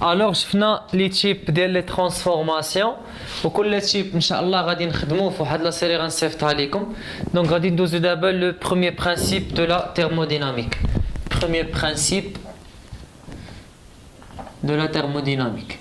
Alors شفنا لي تيب ديال لي ترانسفورماسيون وكل تيب ان شاء الله غادي نخدموه في واحد لا سيري غنصيفطها لكم. دونك غادي ندوزو دابا لو بروميير برانسيپ دو لا thermodynamique. Premier principe de la thermodynamique.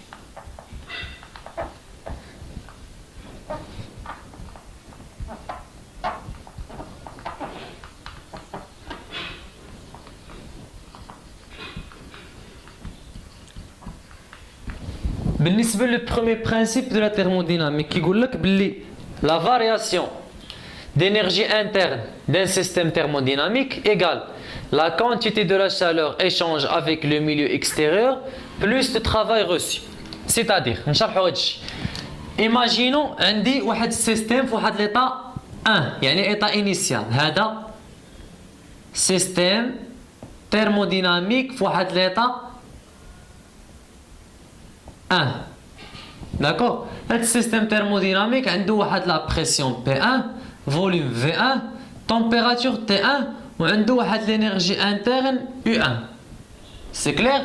بالنسبة le premier principe de la thermodynamique يقول لك باللي la variation d'énergie interne d'un système thermodynamique égale la quantité de la chaleur échange avec le milieu extérieur plus le travail reçu. C'est-à-dire, نشرحوا هذا الشيء. Imaginons عندي واحد السيستم في واحد l'état 1 يعني état initial. هذا système thermodynamique في واحد l'état 1. D'accord? هذا السيستم thermodynamique عنده واحد la pression P1, volume V1, température T1 وعنده واحد l'énergie interne U1. C'est clair?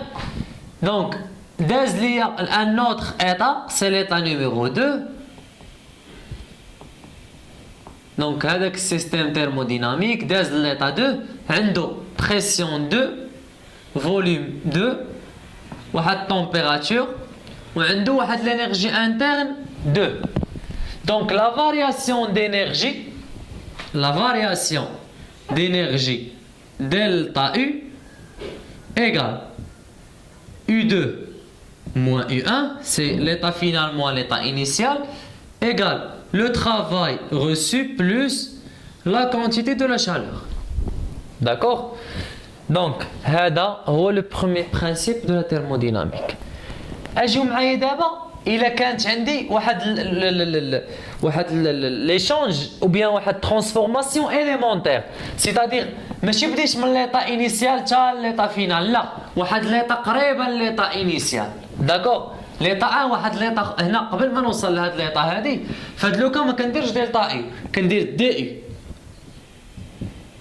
Donc, داز ليا un autre état, c'est l'état numéro 2. Donc, هذاك السيستم thermodynamique داز l'état 2 عنده pression 2, volume 2, واحد température وعنده واحد l'énergie interne 2. Donc, la variation d'énergie delta U égale U2 moins U1, c'est l'état final moins l'état initial, égale le travail reçu plus la quantité de la chaleur. D'accord? Donc, هذا هو le premier principe de la thermodynamique. أجيو معايا دابا إلا كانت عندي واحد l'échange ou bien واحد transformation élémentaire, c'est-à-dire ماشي بديت من l'état initial حتى l'état final, لا واحد l'état قريبه للétat initial. داكور l'état 1 واحد l'état هنا قبل ما نوصل لهاد l'état هادي فهاد لوكا ما كنديرش دلتا اي كندير دي اي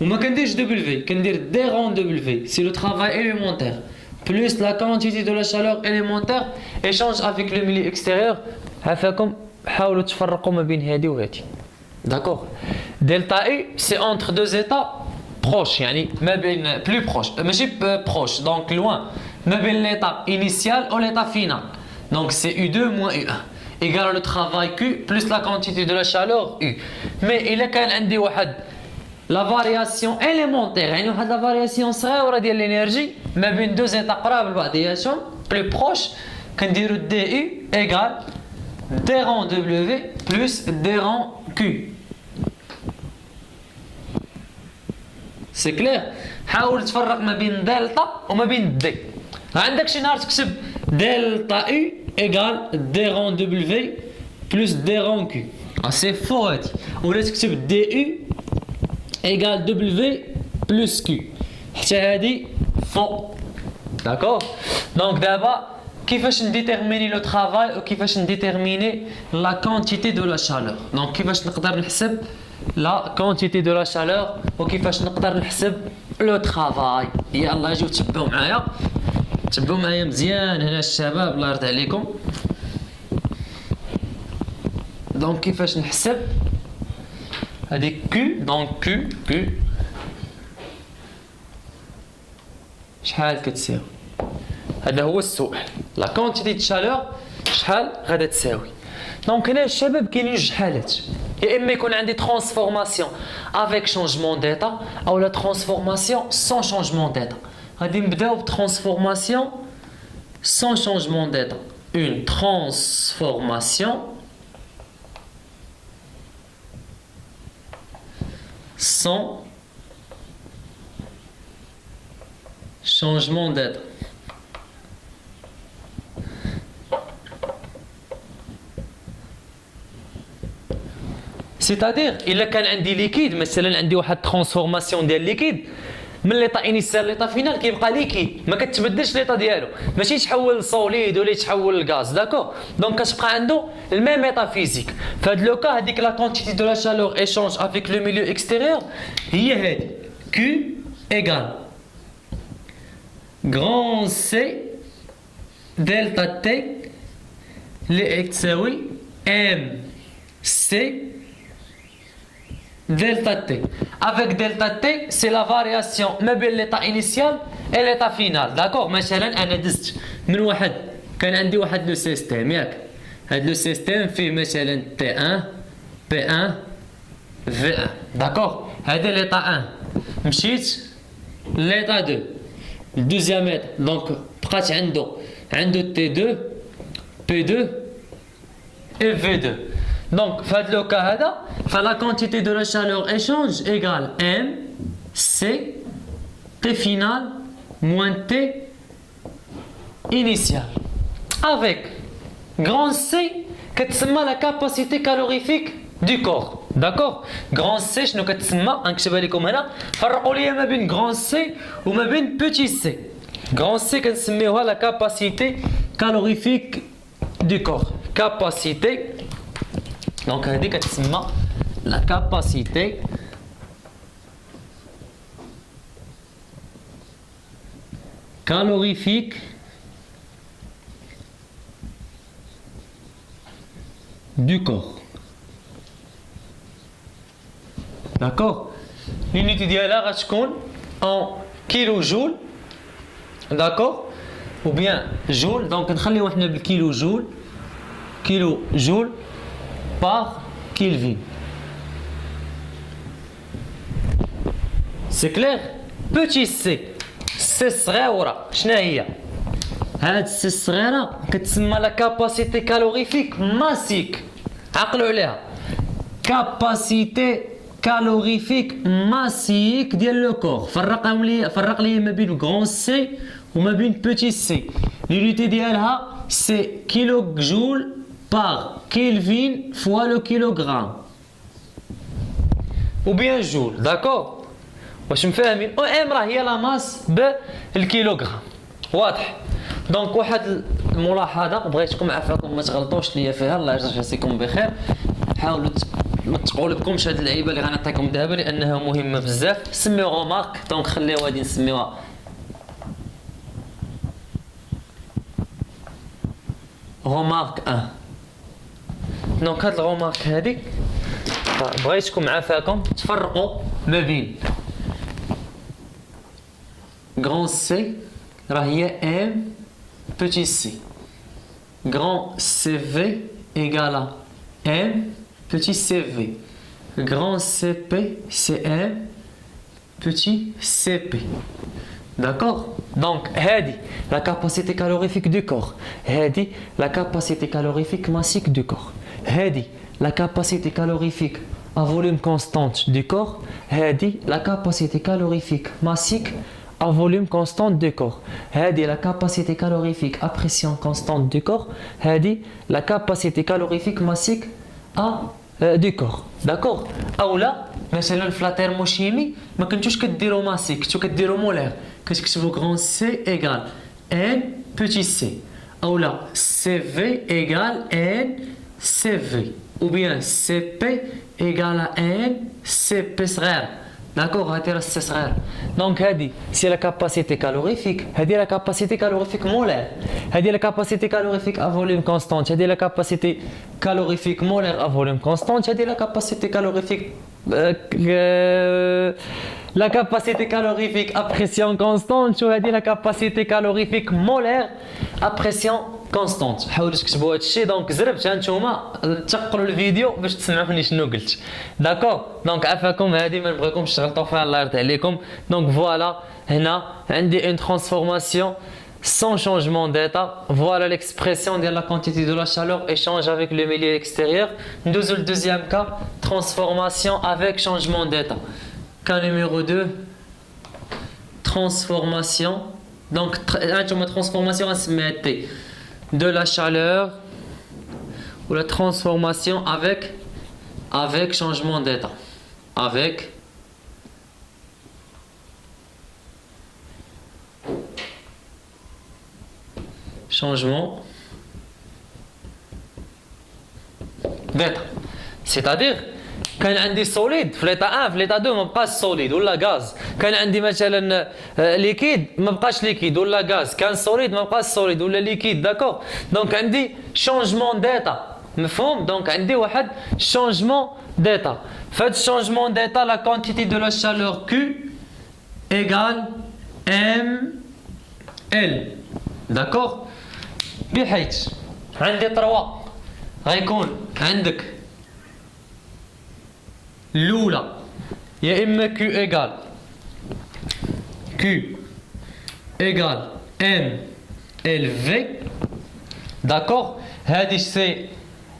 وما كنديرش دبليو كندير دي رون دبليو. سي لو travail élémentaire plus la quantité de la chaleur élémentaire échange avec le milieu extérieur. عافاكم حاولوا تفرقوا ما بين هادي وهادي. داكور دلتا اي سي entre deux états proches يعني ما بين plus proche ماشي proche donc loin ما بين l'état initial ou l'état final. Donc c'est U2 moins U1 égale le travail Q plus la quantité de la chaleur U. Mais il y a عندي واحد la variation élémentaire يعني واحد la variation صغيره ديال l'énergie ما بين deux états قراب لبعضياتهم plus proches كنديروا DU égale D rond W plus D rond Q. C'est clair? حاول تفرق ما بين دلتا وما بين دي. عندك شي نهار تكتب دلتا U égale D rond W plus D rond Q. C'est faux هادي. ولا تكتب DU égale W plus Q. حتى هادي faux. D'accord? Donc d'abord كيفاش نديتيرميني لو travail وكيفاش نديتيرميني la quantité de la chaleur. Donc كيفاش نقدر نحسب la quantité de la chaleur وكيفاش نقدر نحسب لو travail. يلا اجيو تبعوا معايا مزيان هنا الشباب الله يرضي عليكم. دونك كيفاش نحسب هذيك كي دونك كي شحال كتساوي. هذا هو السؤال لا كونتيتي دو شالور شحال غادا تساوي. دونك هنا الشباب كاينين جوج حالات يا اما يكون عندي ترانسفورماسيون افيك شونجمون ديتا او لا ترانسفورماسيون سون شونجمون ديتا. غادي نبداو بترانسفورماسيون سون شونجمون ديتا. اون ترانسفورماسيون sans changement d'état. C'est-à-dire إلا كان عندي ليكيد مثلا عندي واحد ترانسفورماسيون ديال ليكيد من ليطا انيسيال ليطا فينال كيبقى ليكيد ما كتبدلش ليطا ديالو ماشي يتحول لسوليد ولا يتحول لغاز. داكور دونك كتبقى عنده الميم ايطا فيزيك. في هذا لو كا هذيك لا كونتيتي دو لا شالور ايشونج افيك لو ميليو اكستيريور هي هذه كيو ايغال غران سي delta T اللي تساوي MC delta T. Avec delta T, c'est la variation ما بين l'état initial et l'état final. D'accord? مثلا أنا دزت من واحد كان عندي واحد لو سيستيم ياك. هاد لو سيستيم فيه مثلا T1 P1 V1. D'accord? هذا l'état 1. مشيت l'état 2. Le deuxième état. Donc بقات عنده T2 P2 et V2. Donc, faites le cas la quantité de la chaleur échange égale M, C, T final, moins T initial. Avec grand C, qui est la capacité calorifique du corps. D'accord? Grand C, je ne sais pas comment on dit, grand C ou petit c. Grand C, c'est la capacité calorifique du corps. Capacité. Donc, la capacité calorifique du corps. D'accord? L'unité d'ILR en kilojoules. D'accord? Ou bien joule. Donc, on va le kilojoule. Kilojoule par Kelvin. C'est clair? Petit c. C صغيرة شنو هي؟ هاد C صغيرة كتسمى la capacité calorifique massique. عقلوا عليها. Capacité calorifique massique ديال لو كور. فرق لي ما بين grand C وما بين petit c. L'unité ديالها c'est kilojoule par Kelvin fois le kilogramme. Ou bien joule, d'accord? واش مفاهمين؟ او ام راه هي لا ماس بالكيلوغرام. واضح؟ دونك واحد الملاحظه بغيتكم عافاكم ما تغلطوش ليا فيها، الله يجازيكم بخير. حاولوا ما تقولكمش هاد اللعيبه اللي غنعطيكم دابا لانها مهمه بزاف. سميو رومارك، دونك خليوها غادي نسميوها رومارك 1. دونك هاد الرومارك هادي بغيتكم عافاكم تفرقوا ما بين grand C راه هي M petit c. Grand CV égale à M petit CV. Grand CP c'est M petit CP. D'accord? Donc, هذه la capacité calorifique du corps. هذه la capacité calorifique massique du corps. هذه la capacité calorifique à volume constante du corps. هذه la capacité calorifique massique à volume constant du corps. هذه la capacité calorifique à pression constante du corps. هذه la capacité calorifique massique à du corps. D'accord? أولا مثلا في لا تhermochimie ما كنتوش كديروا ماسيك، كنتو كديروا مولير. كتكتبوا grand C égale N petit c. Ou là, CV égale N CV. Ou bien CP égale à N CP صغير. D'accord? هذه C صغير. Donc هذه c'est la capacité calorifique. هذه la capacité calorifique molaire. هذه la capacité calorifique à volume constant. هذه la capacité calorifique molaire à volume constant. هذه la capacité calorifique la capacité calorifique à pression constante. شو هذه la capacité calorifique molaire à pression constante. حاولوا تكتبوا هذا الشيء. دونك زربت هانتوما تقروا الفيديو باش تسمعوني شنو قلت. داكور؟ دونك عافاكم هذه ما نبغيكمش تغلطوا فيها الله يرضي عليكم. دونك فوالا هنا عندي une transformation sans changement d'état. Voilà l'expression de la quantité de la chaleur échange avec le milieu extérieur. Nous le deuxième cas, transformation avec changement d'état. Cas numéro 2, transformation. Donc, transformation de la chaleur ou la transformation avec changement d'état. Avec changement d'état. C'est-à-dire كان عندي solide في l'état 1 في l'état 2 ما بقاش solide ولا gaz. كان عندي مثلا ليكيد ما بقاش ليكيد ولا غاز كان سوليد ما بقاش سوليد ولا ليكيد داكور دونك عندي شونجمون ديتا مفهوم دونك عندي واحد شونجمون d'état. Faites changement d'état, la quantité de la chaleur Q égale ML. D'accord? بحيث عندي 3 غيكون عندك الأولى يا إما Q égale MLV. D'accord? هذه c'est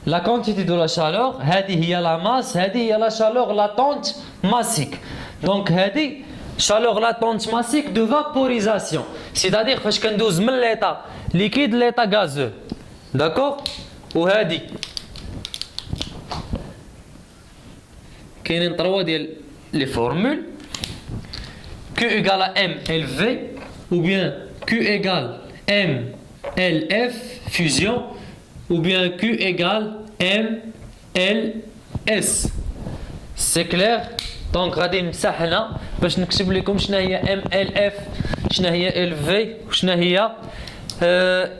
la quantité de la chaleur, هذه هي la masse, هذه هي la chaleur latente massique. Donc هذه chaleur latente massique de vaporisation. C'est-à-dire فاش كندوز من l'état liquide l'état gazeux. D'accord? وهذه كاينين 3 ديال les formules. Q égale à MLV ou bien Q égale MLF fusion ou bien Q égale MLS. C'est clair? Donc غادي نمسح هنا باش نكتب لكم شنو هي MLF شنو هي LV وشنو هي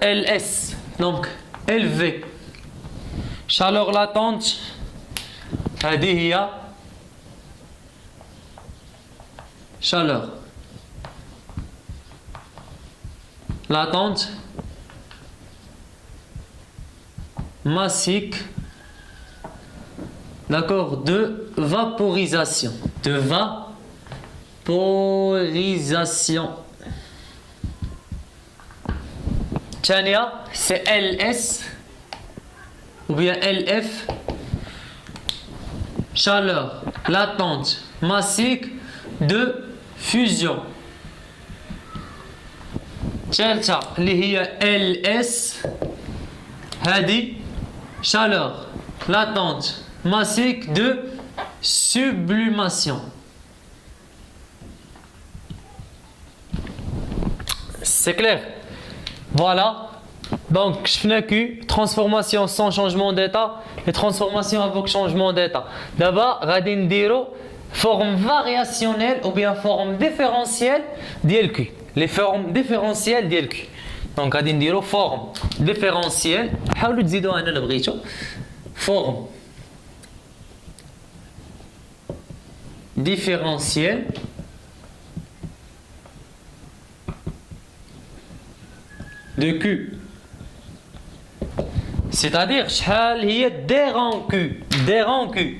LS. Donc LV chaleur latente هذه هي chaleur latente massique, d'accord, de vaporisation. De vaporisation. Tchania, c'est LS ou bien LF. Chaleur latente massique de fusion. Tchalcha, اللي هي LS هذه chaleur latente massique de sublimation. C'est clair? Voilà. Donc, je finis que transformation sans changement d'état et transformation avec changement d'état. D'abord, غادي نديرو forme variationnelle ou bien forme différentielle ديال Q. Les formes différentielles ديال Q. Donc غادي نديرو forme différentielle حاولوا تزيدوها انا اللي بغيتو forme différentielle de Q. C'est-à-dire شحال هي d rang Q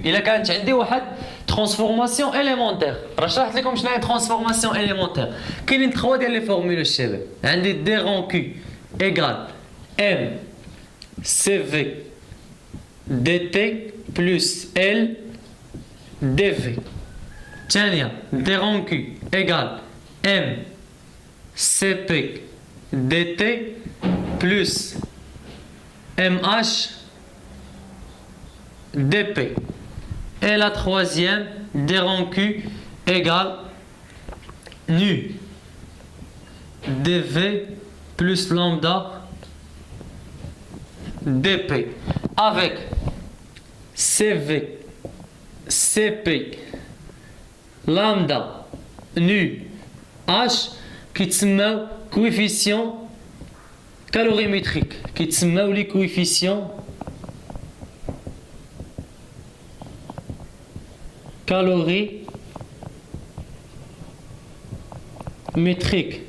إلا كانت عندي واحد transformation élémentaire. راه شرحت لكم شنو هي transformation élémentaire. كاينين 3 ديال لي فورمول الشباب. عندي d rang Q égale M CV dt plus L dV. ثانية d rang Q égale M CP dt plus MH dP. Et la troisième, d rang Q égale nu dV plus lambda dP. Avec CV, CP, lambda, nu, H qui تسمى coefficient calorimétrique qui تسمى les coefficients calorimétrique.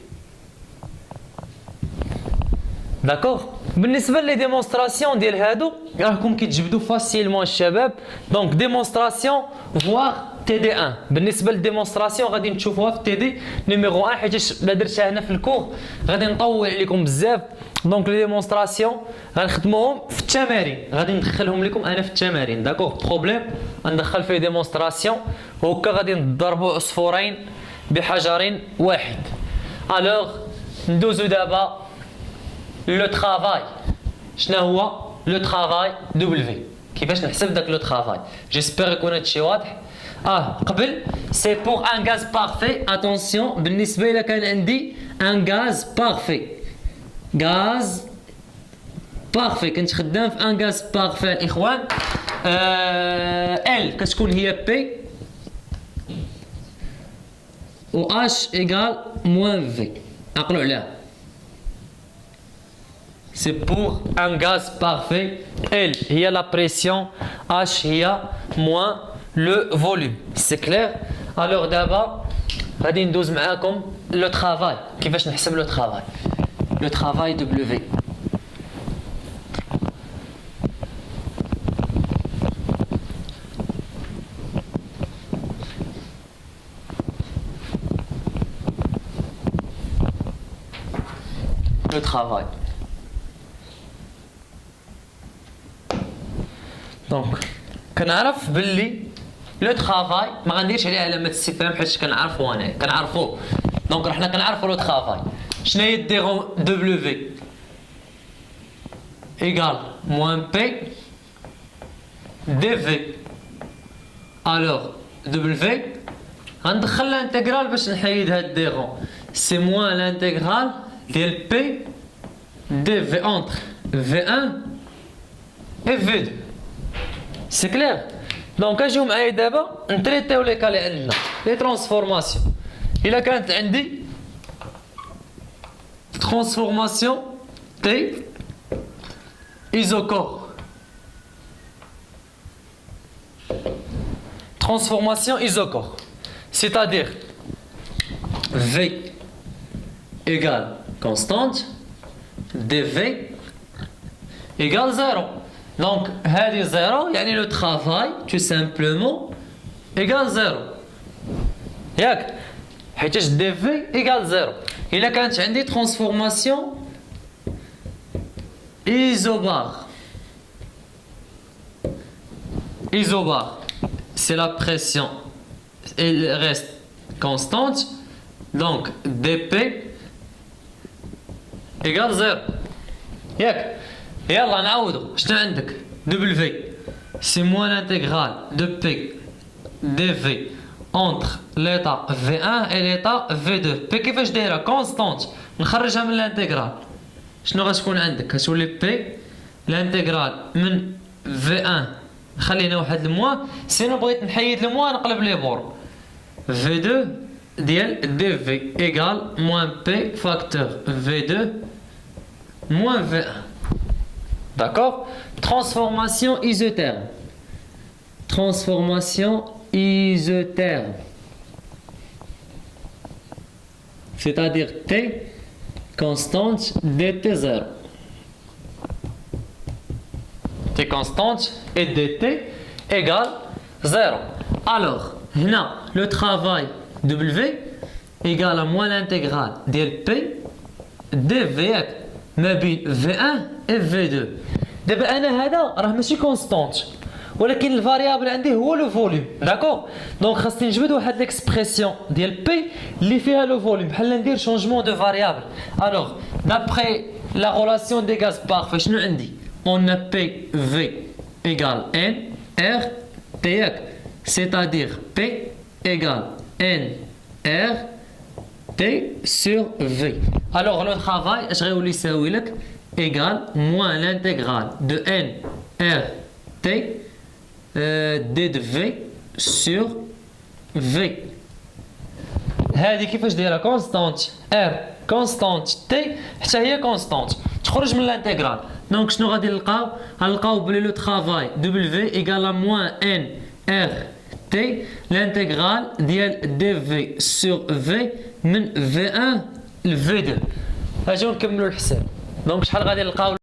D'accord? بالنسبة لي démonstration ديال هادو راكم كيتجبدوا فاسيلمون الشباب. دونك ديمونستراسيون فواغ تي دي 1. بالنسبة للديمونستراسيون غادي نشوفوها في تي دي نيميرو 1 حيت لا درتها هنا في الكور غادي نطول عليكم بزاف. دونك لي ديمونستراسيون غنخدموهم في التمارين غادي ندخلهم لكم انا في التمارين. داكوغ بروبليم غندخل فيه ديمونستراسيون وهكا غادي نضربوا عصفورين بحجر واحد. الوغ ندوزو دابا لو ترافاي. شنو هو لو ترافاي دبليو؟ كيفاش نحسب داك لو ترافاي؟ جيسبر يكون هادشي واضح. قبل سي بور ان غاز بارفي. اتونسيون بالنسبه الى كان عندي ان غاز بارفي غاز بارفي كنت خدام في ان غاز بارفي الاخوان. ال كتكون هي بي و H égale moins V. عقلوا عليها. C'est pour un gaz parfait. L هي la pression, H هي moins le volume. C'est clair? Alors d'abord, غادي ندوز معاكم le travail. كيفاش نحسب le travail? Le travail W. Le travail. Donc, كنعرف باللي لو ترافاي ما غنديرش عليه علامه استفهام حيت كنعرفو انا كنعرفوه. دونك حنا كنعرفو لو ترافاي. شنو هي ديرون دبليو ايغال موان بي دي في. الوغ دبليو غندخل لانتيغرال باش نحيد هاد ديرون. سي موان لانتيغرال ديال بي دي في اونتر في 1 et V2. C'est clair? Donc اجيو معايا دابا نتريتيو لي كا اللي عندنا لي ترانسفورماسيون. الا كانت عندي ترانسفورماسيون تي ايزوكور. Transformation isocore, c'est-à-dire V égale constante, dV égale 0. Donc, هذه 0 يعني le travail tout simplement égale 0. ياك حيتاش dV égale 0. إلا كانت عندي transformation isobare. Isobare, c'est la pression, elle reste constante, donc dP égale 0. ياك يلا نعوضو. شنو عندك؟ W c'est moins l'intégrale de P dV entre l'état V1 et l'état V2. P كيفاش دايره؟ constante. نخرجها من الانتيغرال. شنو غتكون عندك؟ غتولي P الانتيغرال من V1 خلينا واحد الموا، سينو بغيت نحيد الموا نقلب لي بور. V2 ديال dV égale moins P facteur V2 moins V1. D'accord? Transformation isotherme. Transformation isotherme. C'est-à-dire T constante dt0. T constante et dt égale 0. Alors, là, le travail W égale à moins l'intégrale dP dV ما بين V1 et V2. دابا انا هذا راه ماشي كونستانت ولكن الفاريابل عندي هو لو فوليوم. داكوغ؟ دونك خاصني نجبد واحد ليكسبرسيون ديال بي اللي فيها لو فوليوم بحال ندير شونجمون دو فاريابل. الوغ دابري لا غولاسيون دي غاز بارفي شنو عندي؟ اون ا بي في ايغال ان ار تي ياك سيتادير بي ايغال ان ار T sur V. Alors le travail, je vais يساوي لك égale moins l'intégrale de N R T D de V sur V. هذه كيفاش دايره؟ كونستانت R كونستانت T حتى هي كونستانت تخرج من الانتيغرال. دونك شنو غادي نلقاو؟ غنلقاو بلي لو travail W égale à moins N R T l'intégrale ديال dV sur V من V1 ل V2. اجيو نكملوا الحساب. دونك شحال غادي نلقاو؟